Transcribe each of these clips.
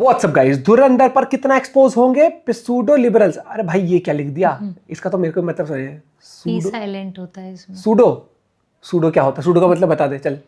WhatsApp guys, धुरंधर पर कितना expose होंगे पिसूडो लिबरल्स। अरे भाई ये क्या लिख दिया, इसका तो मेरे को मतलब समझ पी साइलेंट होता है इसमें। सूडो सूडो क्या होता है? सूडो का मतलब बता दे चल।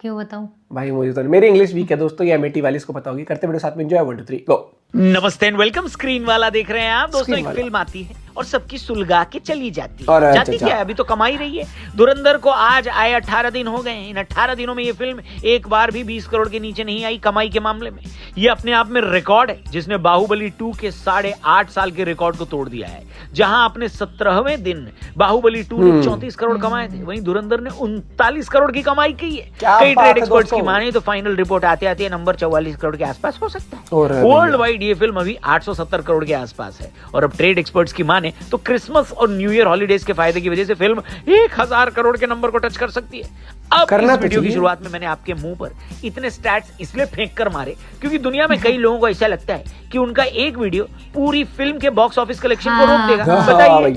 क्यों बताऊं भाई मुझे तो मेरी इंग्लिश वीक है दोस्तों, ये एमएटी वाली इसको पता होगी। करते वीडियो साथ में एंजॉय। 1 2 3 गो। नमस्ते एंड वेलकम। स्क्रीन वाला देख रहे हैं आप दोस्तों। एक फिल्म आती है और सबकी सुलगा के चली जाती है। जाती क्या है, अभी तो कमा ही रही है। धुरंधर को आज आए 18 दिन हो गए। इन 18 दिनों में ये फिल्म एक बार भी 20 करोड़ के नीचे नहीं आई कमाई के मामले में। ये अपने आप में रिकॉर्ड है, जिसने बाहुबली 2 के 8.5 साल के रिकॉर्ड को तोड़ दिया है। जहां अपने 17वें दिन बाहुबली 2 ने 34 करोड़ कमाए थे, वहीं धुरंधर ने 39 करोड़ की कमाई की है। कई ट्रेड एक्सपर्ट्स की माने तो फाइनल रिपोर्ट आते आते नंबर 44 करोड़ के आसपास हो सकता है। वर्ल्ड वाइड ये फिल्म अभी 870 करोड़ के आसपास है। और अब ट्रेड एक्सपर्ट्स की माने तो क्रिसमस और न्यू ईयर हॉलीडेज के फायदे की वजह से फिल्म 1000 करोड़ के नंबर को टच कर सकती है। अब इस वीडियो की शुरुआत में मैंने आपके मुंह पर इतने स्टैट्स इसलिए फेंक कर मारे क्योंकि दुनिया में कई लोगों को ऐसा लगता है कि उनका एक वीडियो पूरी फिल्म के बॉक्स ऑफिस कलेक्शन को रोक देगा। बताइए।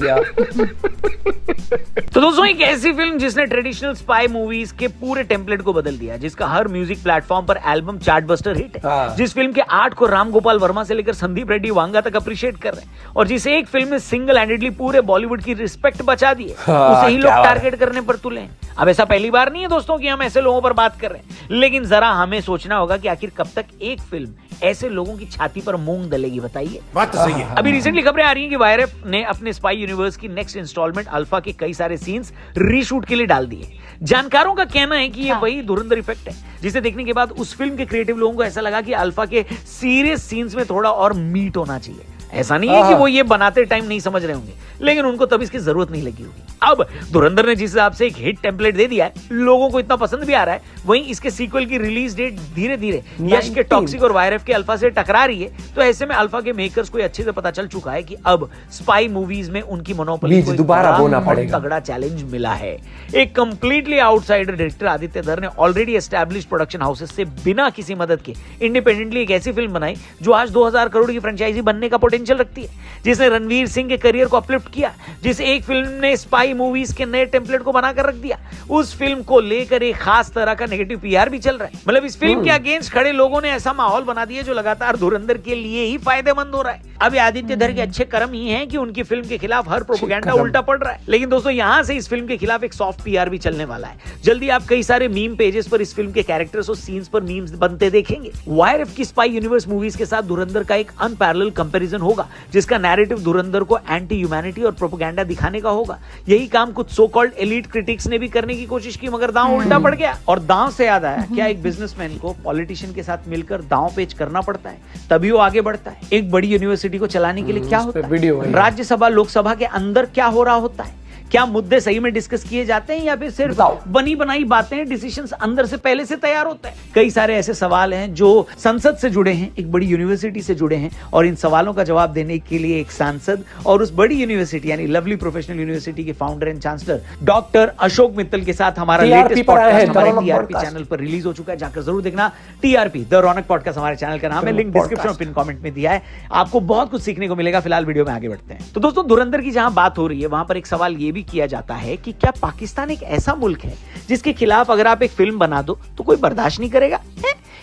तो दोस्तों, एक ऐसी फिल्म जिसने ट्रेडिशनल स्पाई मूवीज के पूरे टेम्पलेट को बदल दिया, जिसका हर म्यूजिक प्लेटफॉर्म पर एल्बम चार्टबस्टर हिट है, जिस फिल्म के आर्ट को राम गोपाल वर्मा से लेकर संदीप रेड्डी वांगा तक अप्रिशिएट कर रहे हैं, और जिसे एक फिल्म में सिंगल हैंडेडली पूरे बॉलीवुड की रिस्पेक्ट बचा दी है, उसे ही लोग टारगेट करने पर तुले हैं। अब ऐसा पहली बार नहीं है दोस्तों कि हम ऐसे लोगों पर बात कर रहे हैं, लेकिन जरा हमें सोचना होगा कि आखिर कब तक एक फिल्म ऐसे लोगों की छाती पर मूंग दलेगी। बताइए। बात तो सही है। अभी रिसेंटली खबरें आ रही हैं कि वायरएफ ने अपने स्पाई यूनिवर्स की नेक्स्ट इंस्टॉलमेंट अल्फा के कई सारे सीन्स रीशूट के लिए डाल दिए। जानकारों का कहना है कि ये वही धुरंधर इफेक्ट है, जिसे देखने के बाद उस फिल्म के क्रिएटिव लोगों को ऐसा लगा कि अल्फा के सीरियस सीन्स में थोड़ा और मीट होना चाहिए। ऐसा नहीं है कि वो ये बनाते टाइम नहीं समझ रहे होंगे, लेकिन उनको तब इसकी जरूरत नहीं लगी होगी। अब धुरंधर ने जिस हिसाब से एक हिट टेम्पलेट दे दिया है, लोगों को इतना पसंद भी आ रहा है, वहीं इसके सीक्वल की रिलीज डेट धीरे धीरे यश के टॉक्सिक और वायरएफ के अल्फा से टकरा रही है। तो ऐसे में अल्फा के मेकर्स को अच्छे से पता चल चुका है कि अब स्पाई मूवीज में उनकी मोनोपोली को दोबारा बोना पड़ेगा। तगड़ा चैलेंज मिला है। एक कंप्लीटली आउटसाइडर डायरेक्टर आदित्य धर ने ऑलरेडी एस्टैब्लिश्ड प्रोडक्शन हाउसेस से बिना किसी मदद के इंडिपेंडेंटली एक ऐसी फिल्म बनाई जो आज 2000 करोड़ की फ्रेंचाइजी बनने का पोटेंशियल रखती है, जिसने रणवीर सिंह के करियर को अपलिफ्ट किया, जिस एक फिल्म ने स्पाई मूवीज के नए टेम्पलेट को बनाकर रख दिया। उस फिल्म को लेकर एक खास तरह का नेगेटिव पीआर भी चल रहा है। मतलब इस फिल्म के अगेंस्ट खड़े लोगों ने ऐसा माहौल बना दिया जो लगातार धुरंधर के लिए ही फायदेमंद हो रहा है। अभी आदित्य धर के अच्छे कर्म ही हैं कि उनकी फिल्म के खिलाफ हर प्रोपेगेंडा उल्टा पड़ रहा है। लेकिन दोस्तों, यहां से इस फिल्म के खिलाफ एक सॉफ्ट पीआर भी चलने वाला है। जल्दी आप कई सारे मीम पेजेस पर इस फिल्म के कैरेक्टर्स और सीन्स पर मीम्स बनते देखेंगे। वायरएफ की स्पाई यूनिवर्स मूवीज के साथ धुरंधर का एक अनपैरेलल कंपैरिजन होगा, जिसका नैरेटिव धुरंधर को एंटी ह्यूमैनिटी और प्रोपेगेंडा दिखाने का होगा। यही काम कुछ सो कॉल्ड एलीट क्रिटिक्स ने भी करने की कोशिश की, मगर दांव उल्टा पड़ गया। और दांव से याद आया, क्या एक बिजनेसमैन को पॉलिटिशियन के साथ मिलकर दांव पेच करना पड़ता है, तभी वो आगे बढ़ता है। एक बड़ी यूनिवर्सिटी को चलाने के लिए क्या होता है, राज्यसभा लोकसभा के अंदर क्या हो रहा होता है, क्या मुद्दे सही में डिस्कस किए जाते हैं या फिर सिर्फ बनी बनाई बातें, डिसीजंस अंदर से पहले से तैयार होता है। कई सारे ऐसे सवाल हैं जो संसद से जुड़े हैं, एक बड़ी यूनिवर्सिटी से जुड़े हैं, और इन सवालों का जवाब देने के लिए एक सांसद और उस बड़ी यूनिवर्सिटी यानी लवली प्रोफेशनल यूनिवर्सिटी के founder and chancellor doctor Ashok Mittal के साथ हमारा लेटेस्ट पॉडकास्ट हमारे टीआरपी चैनल पर रिलीज हो चुका है। जाकर जरूर देखना। टीआरपी द रौनक पॉडकास्ट हमारे चैनल का नाम है, लिंक डिस्क्रिप्शन और पिन कमेंट में दिया है। आपको बहुत कुछ सीखने को मिलेगा। फिलहाल वीडियो में आगे बढ़ते हैं। तो दोस्तों, धुरंधर की जहां बात हो रही है, वहां पर एक सवाल यह भी किया जाता है कि क्या पाकिस्तान एक ऐसा मुल्क है जिसके खिलाफ अगर आप एक फिल्म बना दो तो कोई बर्दाश्त नहीं करेगा?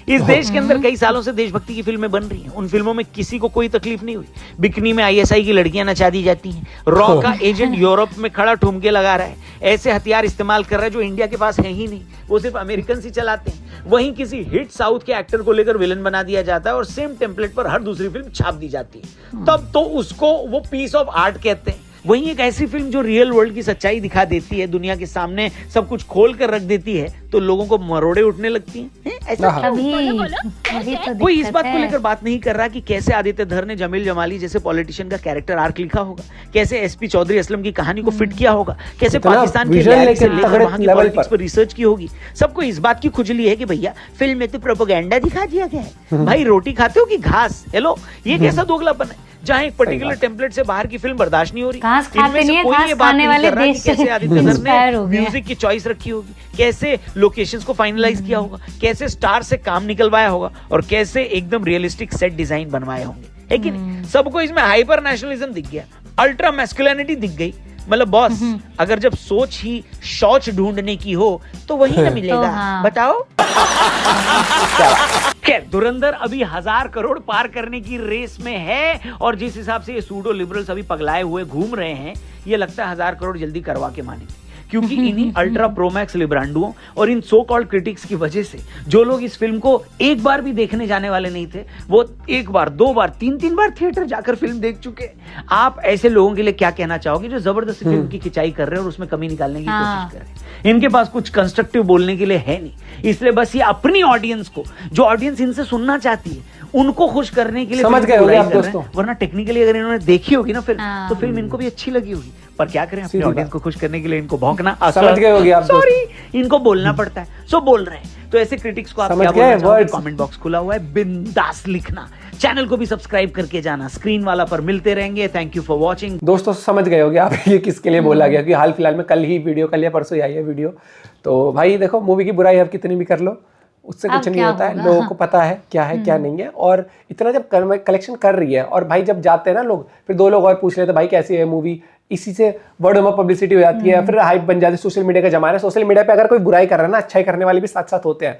इस देश के अंदर कई सालों से देशभक्ति की फिल्में बन रही हैं। उन फिल्मों में किसी को कोई तकलीफ नहीं हुई। बिकनी में आईएसआई की लड़कियां नचा दी जाती हैं। रॉ का एजेंट यूरोप में खड़ा ठुमके लगा रहा है, ऐसे हथियार इस्तेमाल कर रहा है जो इंडिया के पास है ही नहीं, वो सिर्फ अमेरिकन ही चलाते हैं। वहीं किसी हिट साउथ के एक्टर को लेकर विलन बना दिया जाता है और सेम टेम्पलेट पर हर दूसरी फिल्म छाप दी जाती है, तब तो उसको वो पीस ऑफ आर्ट कहते हैं। वहीं एक ऐसी फिल्म जो रियल वर्ल्ड की सच्चाई दिखा देती है, दुनिया के सामने सब कुछ खोल कर रख देती है, तो लोगों को मरोड़े उठने लगती हैं। ऐसा तो कोई इस बात को लेकर बात नहीं कर रहा कि कैसे आदित्य धर ने जमील जमाली जैसे पॉलिटिशियन का कैरेक्टर आर्क लिखा होगा, कैसे एसपी चौधरी असलम की कहानी को फिट किया होगा, कैसे पाकिस्तान के से लेकर वहां की पॉलिटिक्स पर रिसर्च की होगी। सबको इस बात की खुजली है कि भैया फिल्म में तो प्रोपेगेंडा दिखा दिया गया है। भाई रोटी खाते हो कि घास? हेलो, ये कैसा दोगलापन है जहां एक पर्टिकुलर टेम्पलेट से बाहर की फिल्म बर्दाश्त नहीं हो रही। इनमें से कोई ये बात नहीं कर रहा कि कैसे आदित्य धर ने म्यूजिक की चॉइस रखी होगी, कैसे लोकेशंस को फाइनलाइज किया होगा, कैसे स्टार से काम निकलवाया होगा, और कैसे एकदम रियलिस्टिक सेट डिजाइन बनवाए होंगे, है कि नहीं? सबको इसमें हाइपर नेशनलिज्म दिख गया, अल्ट्रा मैस्कुलिनिटी दिख गई। मतलब बॉस, अगर जब सोच ही शौच ढूंढने की हो तो वही ना मिलेगा। बताओ। खैर, धुरंधर अभी 1000 करोड़ पार करने की रेस में है और जिस हिसाब से ये सूडो लिबरल्स अभी पगलाए हुए घूम रहे हैं, ये लगता है 1000 करोड़ जल्दी करवा के मानेंगे, क्योंकि इन्हीं अल्ट्रा प्रोमैक्स लिब्रांडुओं और इन सो कॉल्ड क्रिटिक्स की वजह से जो लोग इस फिल्म को एक बार भी देखने जाने वाले नहीं थे, वो एक बार, दो बार, तीन बार थिएटर जाकर फिल्म देख चुके। आप ऐसे लोगों के लिए क्या कहना चाहोगे जो जबरदस्ती फिल्म की खिंचाई कर रहे हैं और उसमें कमी निकालने की कोशिश कर रहे हैं? इनके पास कुछ कंस्ट्रक्टिव बोलने के लिए है नहीं, इसलिए बस ये अपनी ऑडियंस को, जो ऑडियंस इनसे सुनना चाहती है, उनको खुश करने के लिए समझ गए होंगे आप दोस्तों। वरना टेक्निकली अगर इन्होंने देखी होगी ना फिल्म, तो फिल्म इनको भी अच्छी लगी होगी, पर क्या करें, अपने ऑडियंस को खुश करने के लिए इनको भौंकना, समझ गए होगे आप सॉरी, इनको बोलना पड़ता है, सो बोल रहे हैं। तो ऐसे क्रिटिक्स को आप क्या बोलना चाहोगे? कमेंट बॉक्स खुला हुआ है, बिंदास लिखना। चैनल को भी सब्सक्राइब करके जाना, स्क्रीन वाला पर मिलते रहेंगे। Thank you for watching. दोस्तों समझ गए होगे आप ये किसके लिए बोला गया, कि हाल फिलहाल में कल या परसों आई है वीडियो। तो भाई देखो, मूवी की बुराई आप कितनी भी कर लो, उससे कुछ नहीं होता है, लोगों को पता है क्या है क्या नहीं है। और इतना जब कलेक्शन कर रही है, और भाई जब जाते हैं ना लोग, फिर 2 लोग और पूछ लेते हैं भाई कैसी है मूवी, इसी से वर्ड ऑफ पब्लिसिटी हो जाती है, फिर हाइप बन जाती है। सोशल मीडिया का जमाना है, सोशल मीडिया पे अगर कोई बुराई कर रहा है ना, अच्छाई करने वाले भी साथ साथ होते हैं।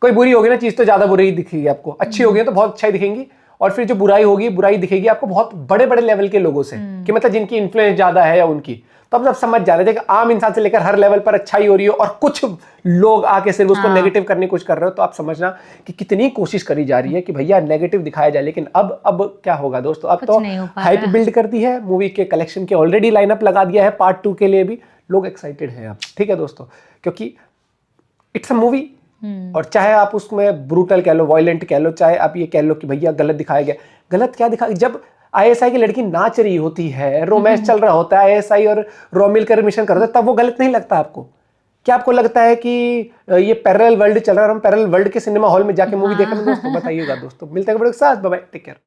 कोई बुरी होगी ना चीज तो ज्यादा बुरी ही दिखेगी आपको, अच्छी होगी तो बहुत अच्छाई दिखेंगी, और फिर जो बुराई दिखेगी आपको बहुत बड़े बड़े लेवल के लोगों से, कि मतलब जिनकी इन्फ्लुएंस ज्यादा है या उनकी। तो अब सब समझ जा रहे थे कि आम इंसान से लेकर हर लेवल पर अच्छाई हो रही हो, और कुछ लोग आके सिर्फ उसको नेगेटिव करने की कोशिश कर रहे हो। तो आप समझना कि कितनी कोशिश करी जा रही है कि भैया नेगेटिव दिखाया जाए। लेकिन अब क्या होगा दोस्तों, अब तो हाइप बिल्ड कर दी है, मूवी के कलेक्शन के ऑलरेडी लाइनअप लगा दिया है, पार्ट 2 के लिए भी लोग एक्साइटेड हैं अब। ठीक है दोस्तों, क्योंकि इट्स अ मूवी, और चाहे आप उसमें ब्रूटल कह लो, वायलेंट कह लो, चाहे आप ये कह लो कि भैया गलत दिखाया गया, गलत क्या दिखा, जब आईएसआई की लड़की नाच रही होती है, रोमांस चल रहा होता है, आईएसआई और रॉ मिलकर मिशन कर रहे हैं, तब वो गलत नहीं लगता आपको? क्या आपको लगता है कि ये पैरेलल वर्ल्ड चल रहा है और हम पैरेलल वर्ल्ड के सिनेमा हॉल में जाके मूवी देखें? दोस्तों बताइएगा दोस्तों। मिलते हैं बड़े साथ, बाय बाय, टेक केयर।